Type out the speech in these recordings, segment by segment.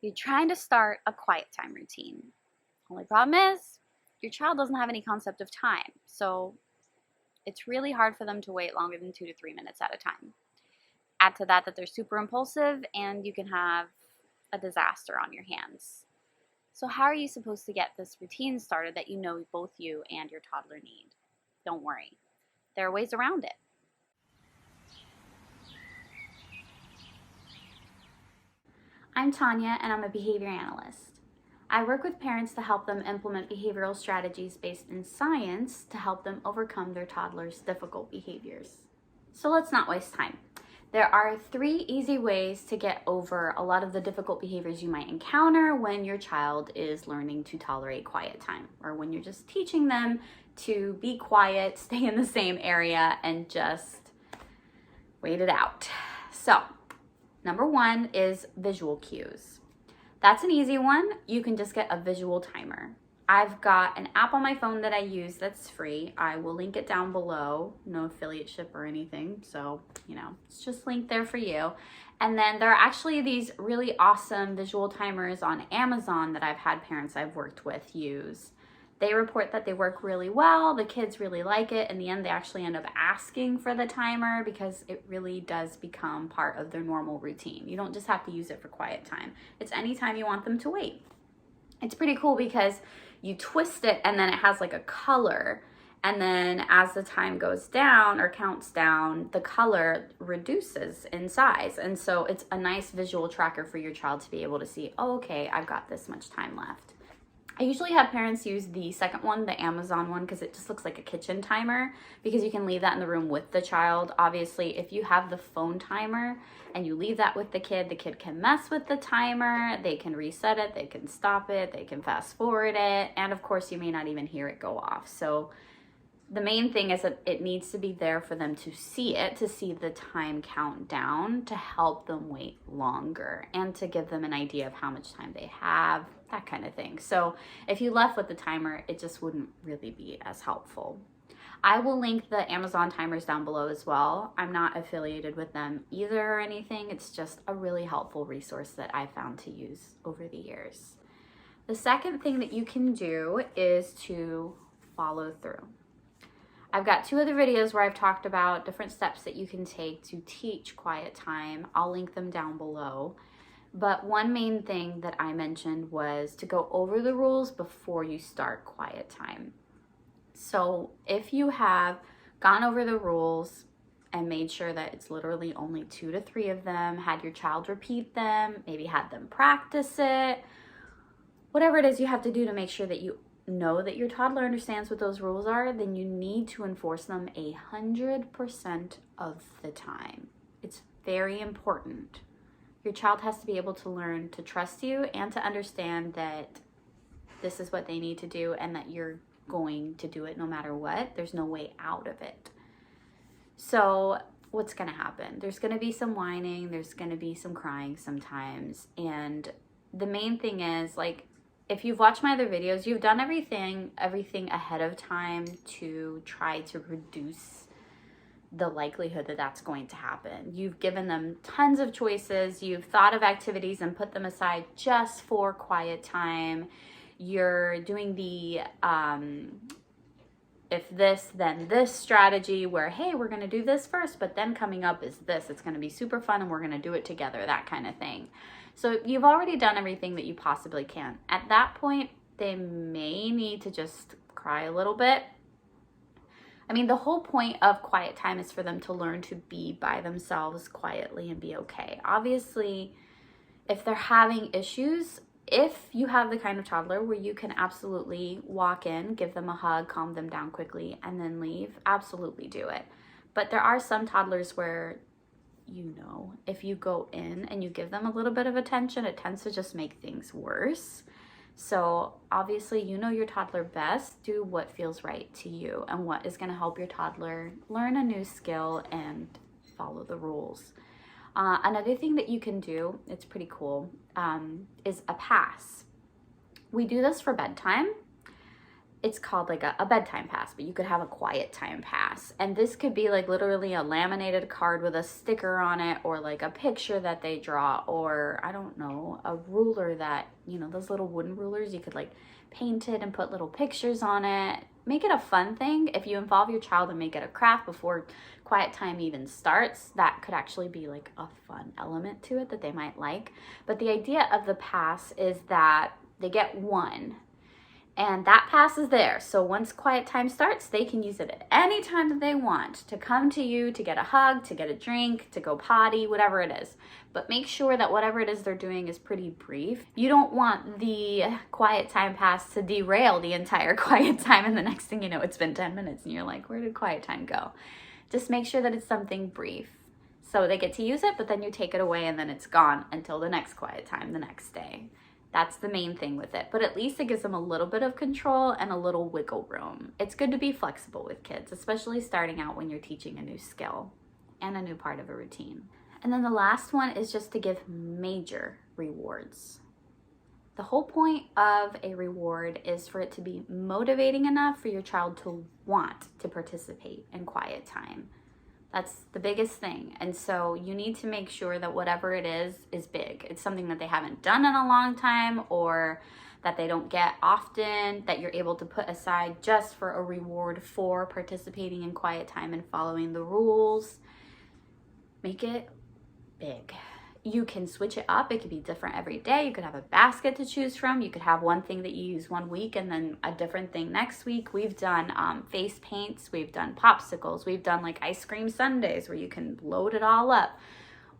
You're trying to start a quiet time routine. Only problem is, your child doesn't have any concept of time, so it's really hard for them to wait longer than 2 to 3 minutes at a time. Add to that they're super impulsive, and you can have a disaster on your hands. So how are you supposed to get this routine started that you know both you and your toddler need? Don't worry, there are ways around it. I'm Tanya, and I'm a behavior analyst. I work with parents to help them implement behavioral strategies based in science to help them overcome their toddler's difficult behaviors. So let's not waste time. There are 3 easy ways to get over a lot of the difficult behaviors you might encounter when your child is learning to tolerate quiet time, or when you're just teaching them to be quiet, stay in the same area, and just wait it out. So, number 1 is visual cues. That's an easy one. You can just get a visual timer. I've got an app on my phone that I use that's free. I will link it down below. No affiliate ship or anything, so it's just linked there for you. And then there are actually these really awesome visual timers on Amazon that I've had parents I've worked with use. They report that they work really well. The kids really like it. In the end, they actually end up asking for the timer because it really does become part of their normal routine. You don't just have to use it for quiet time. It's anytime you want them to wait. It's pretty cool because you twist it and then it has like a color. And then as the time goes down or counts down, the color reduces in size. And so it's a nice visual tracker for your child to be able to see, oh, okay, I've got this much time left. I usually have parents use the second one, the Amazon one, because it just looks like a kitchen timer, because you can leave that in the room with the child. Obviously, if you have the phone timer and you leave that with the kid can mess with the timer, they can reset it, they can stop it, they can fast forward it, and of course you may not even hear it go off. So the main thing is that it needs to be there for them to see it, to see the time count down, to help them wait longer and to give them an idea of how much time they have, that kind of thing. So if you left with the timer, it just wouldn't really be as helpful. I will link the Amazon timers down below as well. I'm not affiliated with them either or anything. It's just a really helpful resource that I found to use over the years. The second thing that you can do is to follow through. I've got 2 other videos where I've talked about different steps that you can take to teach quiet time. I'll link them down below. But one main thing that I mentioned was to go over the rules before you start quiet time. So if you have gone over the rules and made sure that it's literally only 2 to 3 of them, had your child repeat them, maybe had them practice it, whatever it is you have to do to make sure that you know that your toddler understands what those rules are, then you need to enforce them 100% of the time. It's very important. Your child has to be able to learn to trust you and to understand that this is what they need to do and that you're going to do it no matter what. There's no way out of it. So what's going to happen? There's going to be some whining. There's going to be some crying sometimes. And the main thing is, like, if you've watched my other videos, you've done everything ahead of time to try to reduce the likelihood that that's going to happen. You've given them tons of choices. You've thought of activities and put them aside just for quiet time. You're doing the if this, then this strategy where, hey, we're going to do this first, but then coming up is this. It's going to be super fun and we're going to do it together, that kind of thing. So you've already done everything that you possibly can. At that point, they may need to just cry a little bit. I mean, the whole point of quiet time is for them to learn to be by themselves quietly and be okay. Obviously, if they're having issues, if you have the kind of toddler where you can absolutely walk in, give them a hug, calm them down quickly, and then leave, absolutely do it. But there are some toddlers where, if you go in and you give them a little bit of attention, it tends to just make things worse. So obviously, your toddler best. Do what feels right to you and what is going to help your toddler learn a new skill and follow the rules. Another thing that you can do, it's pretty cool, is a pass. We do this for bedtime. it's called like a bedtime pass, but you could have a quiet time pass. And this could be like literally a laminated card with a sticker on it, or like a picture that they draw, or I don't know, a ruler that, you know, those little wooden rulers, you could like paint it and put little pictures on it. Make it a fun thing. If you involve your child and make it a craft before quiet time even starts, that could actually be like a fun element to it that they might like. But the idea of the pass is that they get one, and that pass is there. So once quiet time starts, they can use it at any time that they want to come to you, to get a hug, to get a drink, to go potty, whatever it is. But make sure that whatever it is they're doing is pretty brief. You don't want the quiet time pass to derail the entire quiet time, and the next thing you know, it's been 10 minutes and you're like, where did quiet time go? Just make sure that it's something brief. So they get to use it, but then you take it away and then it's gone until the next quiet time the next day. That's the main thing with it. But at least it gives them a little bit of control and a little wiggle room. It's good to be flexible with kids, especially starting out when you're teaching a new skill and a new part of a routine. And then the last one is just to give major rewards. The whole point of a reward is for it to be motivating enough for your child to want to participate in quiet time. That's the biggest thing. And so you need to make sure that whatever it is big. It's something that they haven't done in a long time, or that they don't get often, that you're able to put aside just for a reward for participating in quiet time and following the rules. Make it big. You can switch it up. It could be different every day. You could have a basket to choose from. You could have one thing that you use one week and then a different thing next week. We've done face paints. We've done popsicles. We've done like ice cream sundaes where you can load it all up.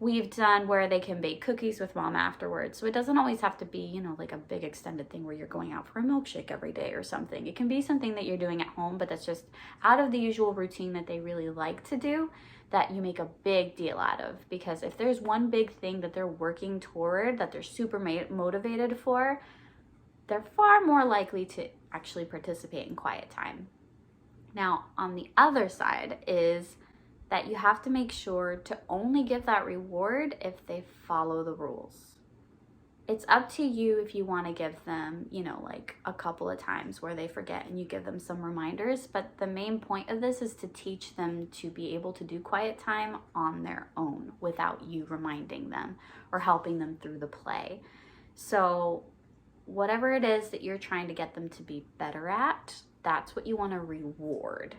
We've done where they can bake cookies with mom afterwards. So it doesn't always have to be, you know, like a big extended thing where you're going out for a milkshake every day or something. It can be something that you're doing at home, but that's just out of the usual routine that they really like to do, that you make a big deal out of. Because if there's one big thing that they're working toward, that they're super motivated for, they're far more likely to actually participate in quiet time. Now, on the other side is that you have to make sure to only give that reward if they follow the rules. It's up to you if you want to give them, you know, like a couple of times where they forget and you give them some reminders. But the main point of this is to teach them to be able to do quiet time on their own without you reminding them or helping them through the play. So whatever it is that you're trying to get them to be better at, that's what you want to reward.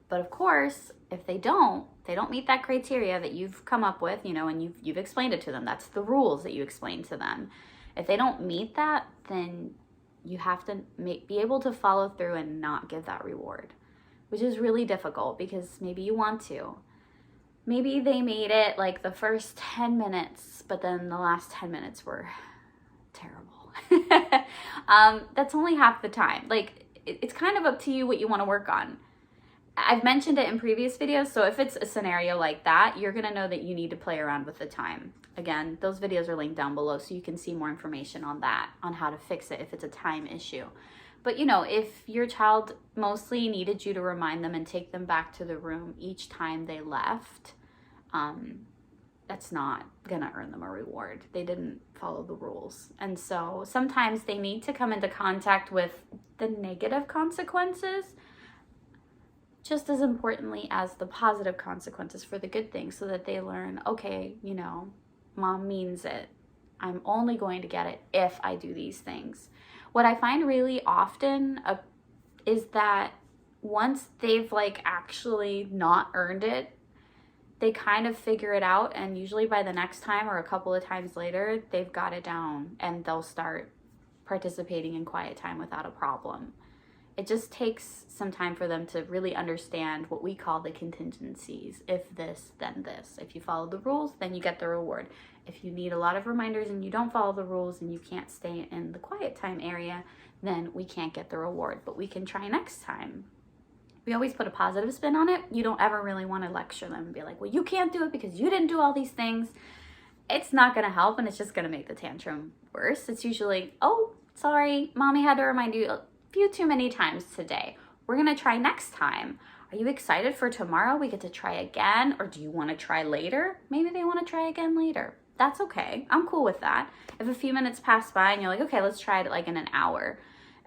But of course, if they don't meet that criteria that you've come up with, you know, and you've explained it to them, that's the rules that you explained to them. If they don't meet that, then you have to be able to follow through and not give that reward, which is really difficult because maybe you want to. Maybe they made it like the first 10 minutes, but then the last 10 minutes were terrible. That's only half the time. Like, it's kind of up to you what you want to work on. I've mentioned it in previous videos, so if it's a scenario like that, you're going to know that you need to play around with the time. Again, those videos are linked down below so you can see more information on that, on how to fix it if it's a time issue. But you know, if your child mostly needed you to remind them and take them back to the room each time they left, that's not going to earn them a reward. They didn't follow the rules. And so sometimes they need to come into contact with the negative consequences just as importantly as the positive consequences for the good things, so that they learn, okay, you know, mom means it. I'm only going to get it if I do these things. What I find really often is that once they've like actually not earned it, they kind of figure it out, and usually by the next time or a couple of times later, they've got it down and they'll start participating in quiet time without a problem. It just takes some time for them to really understand what we call the contingencies. If this, then this. If you follow the rules, then you get the reward. If you need a lot of reminders and you don't follow the rules and you can't stay in the quiet time area, then we can't get the reward, but we can try next time. We always put a positive spin on it. You don't ever really want to lecture them and be like, well, you can't do it because you didn't do all these things. It's not going to help, and it's just going to make the tantrum worse. It's usually, oh, sorry, mommy had to remind you few too many times today. We're gonna try next time. Are you excited for tomorrow? We get to try again, or do you want to try later? Maybe they want to try again later. That's okay. I'm cool with that. If a few minutes pass by and you're like, okay, let's try it like in an hour,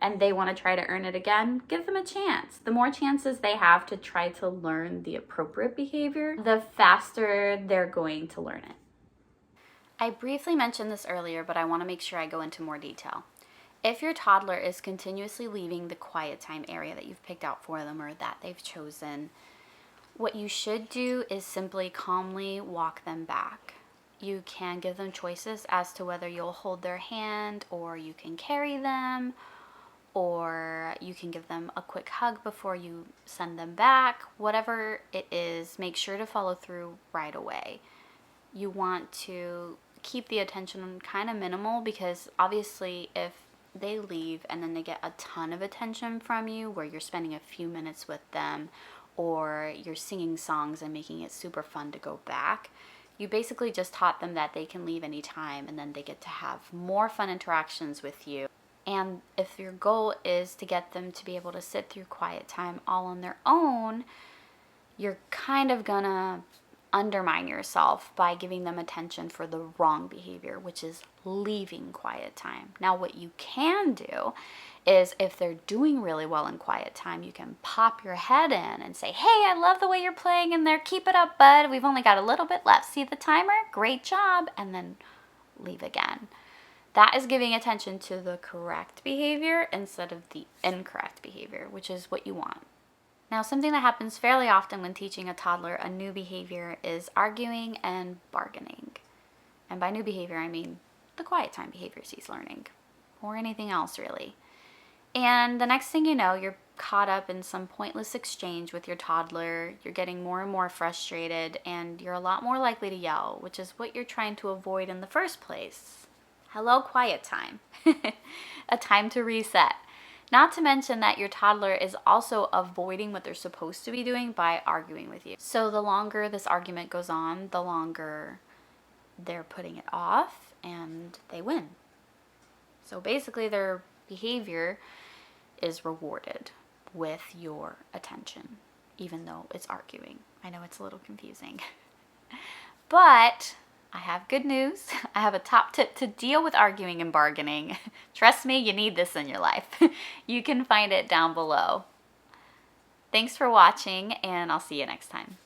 and they want to try to earn it again, give them a chance. The more chances they have to try to learn the appropriate behavior, the faster they're going to learn it. I briefly mentioned this earlier, but I want to make sure I go into more detail. If your toddler is continuously leaving the quiet time area that you've picked out for them or that they've chosen, what you should do is simply calmly walk them back. You can give them choices as to whether you'll hold their hand, or you can carry them, or you can give them a quick hug before you send them back. Whatever it is, make sure to follow through right away. You want to keep the attention kind of minimal, because obviously if they leave and then they get a ton of attention from you, where you're spending a few minutes with them or you're singing songs and making it super fun to go back, you basically just taught them that they can leave anytime, and then they get to have more fun interactions with you. And if your goal is to get them to be able to sit through quiet time all on their own, you're kind of gonna undermine yourself by giving them attention for the wrong behavior, which is leaving quiet time. Now, what you can do is, if they're doing really well in quiet time, you can pop your head in and say, "Hey, I love the way you're playing in there. Keep it up, bud. We've only got a little bit left. See the timer? Great job." And then leave again. That is giving attention to the correct behavior instead of the incorrect behavior, which is what you want. Now, something that happens fairly often when teaching a toddler a new behavior is arguing and bargaining. And by new behavior, I mean the quiet time behaviors he's learning, or anything else really. And the next thing you know, you're caught up in some pointless exchange with your toddler. You're getting more and more frustrated, and you're a lot more likely to yell, which is what you're trying to avoid in the first place. Hello, quiet time. A time to reset. Not to mention that your toddler is also avoiding what they're supposed to be doing by arguing with you. So the longer this argument goes on, the longer they're putting it off, and they win. So basically their behavior is rewarded with your attention, even though it's arguing. I know it's a little confusing. But I have good news. I have a top tip to deal with arguing and bargaining. Trust me, you need this in your life. You can find it down below. Thanks for watching, and I'll see you next time.